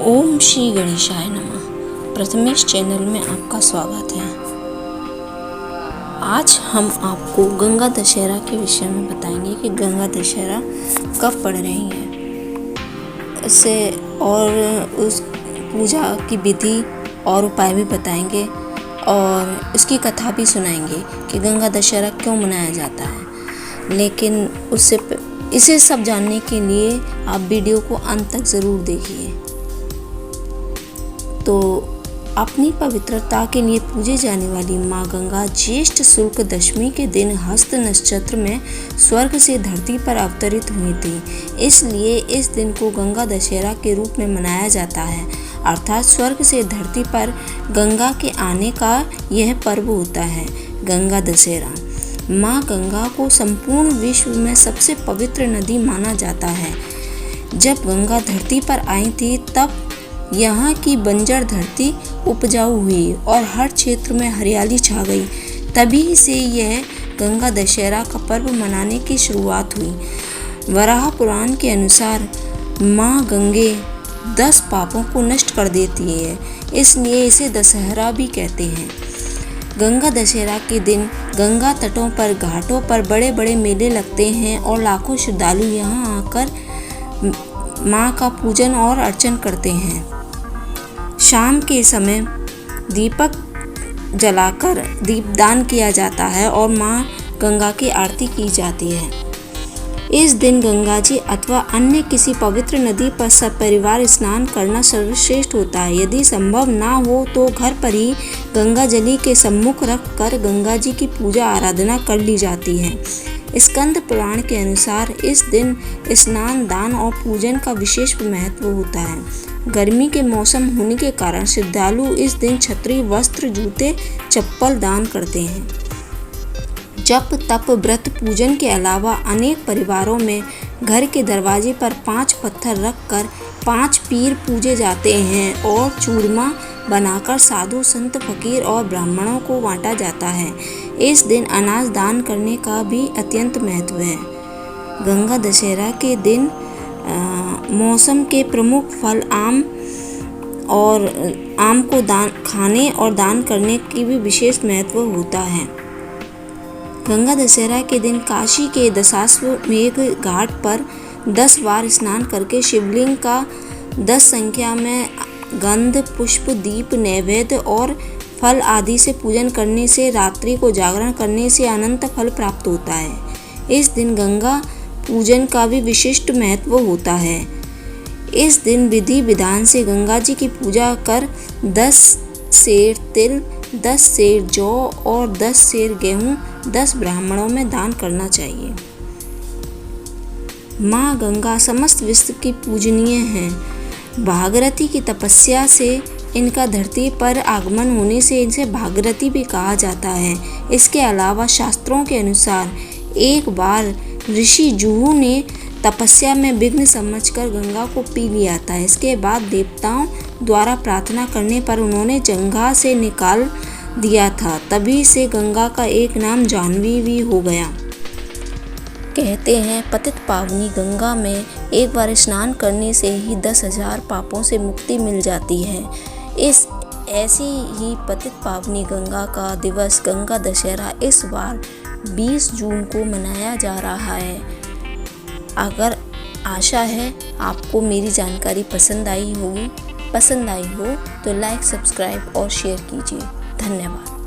ओम श्री गणेशाय नमः। प्रथमेश चैनल में आपका स्वागत है। आज हम आपको गंगा दशहरा के विषय में बताएंगे कि गंगा दशहरा कब पड़ रही है, इससे और उस पूजा की विधि और उपाय भी बताएंगे और उसकी कथा भी सुनाएंगे कि गंगा दशहरा क्यों मनाया जाता है। लेकिन इसे सब जानने के लिए आप वीडियो को अंत तक ज़रूर देखिए। तो अपनी पवित्रता के लिए पूजे जाने वाली माँ गंगा ज्येष्ठ शुक्ल दशमी के दिन हस्त नक्षत्र में स्वर्ग से धरती पर अवतरित हुई थी। इसलिए इस दिन को गंगा दशहरा के रूप में मनाया जाता है, अर्थात स्वर्ग से धरती पर गंगा के आने का यह पर्व होता है गंगा दशहरा। माँ गंगा को संपूर्ण विश्व में सबसे पवित्र नदी माना जाता है। जब गंगा धरती पर आई थी तब यहाँ की बंजर धरती उपजाऊ हुई और हर क्षेत्र में हरियाली छा गई। तभी से यह गंगा दशहरा का पर्व मनाने की शुरुआत हुई। वराह पुराण के अनुसार माँ गंगे 10 पापों को नष्ट कर देती है, इसलिए इसे दशहरा भी कहते हैं। गंगा दशहरा के दिन गंगा तटों पर घाटों पर बड़े बड़े मेले लगते हैं और लाखों श्रद्धालु यहाँ आकर माँ का पूजन और अर्चन करते हैं। शाम के समय दीपक जलाकर दीपदान किया जाता है और माँ गंगा की आरती की जाती है। इस दिन गंगा जी अथवा अन्य किसी पवित्र नदी पर सपरिवार स्नान करना सर्वश्रेष्ठ होता है। यदि संभव ना हो तो घर पर ही गंगा जली के सम्मुख रख कर गंगा जी की पूजा आराधना कर ली जाती है। स्कंद पुराण के अनुसार इस दिन स्नान, दान और पूजन का विशेष महत्व होता है। गर्मी के मौसम होने के कारण श्रद्धालु इस दिन छतरी, वस्त्र, जूते, चप्पल दान करते हैं। जप, तप, व्रत, पूजन के अलावा अनेक परिवारों में घर के दरवाजे पर 5 पत्थर रखकर 5 पीर पूजे जाते हैं और चूरमा बनाकर साधु, संत, फकीर और ब्राह्मणों को बांटा जाता है। इस दिन अनाज दान करने का भी अत्यंत महत्व है। गंगा दशहरा के दिन मौसम के प्रमुख फल आम को खाने और दान करने की भी विशेष महत्व होता है। गंगा दशहरा के दिन काशी के दशाश्वमेध घाट पर 10 बार स्नान करके शिवलिंग का 10 संख्या में गंध, पुष्प, दीप, नैवेद्य और फल आदि से पूजन करने से रात्रि को जागरण करने से अनंत फल प्राप्त होता है। इस दिन गंगा पूजन का भी विशिष्ट महत्व होता है। इस दिन विधि विधान से गंगा जी की पूजा कर 10 सेर तिल, 10 सेर जौ और 10 सेर गेहूँ 10 ब्राह्मणों में दान करना चाहिए। माँ गंगा समस्त विश्व की पूजनीय हैं। भागीरथी की तपस्या से इनका धरती पर आगमन होने से इनसे भागीरथी भी कहा जाता है। इसके अलावा शास्त्रों के अनुसार एक बार ऋषि जुहू ने तपस्या में विघ्न समझकर गंगा को पी लिया था। इसके बाद देवताओं द्वारा प्रार्थना करने पर उन्होंने जंघा से निकाल दिया था। तभी से गंगा का एक नाम जाह्नवी भी हो गया। कहते हैं पतित पावनी गंगा में एक बार स्नान करने से ही 10,000 पापों से मुक्ति मिल जाती है। ऐसी ही पतित पावनी गंगा का दिवस गंगा दशहरा इस बार 20 जून को मनाया जा रहा है। अगर आशा है आपको मेरी जानकारी पसंद आई हो तो लाइक, सब्सक्राइब और शेयर कीजिए। धन्यवाद।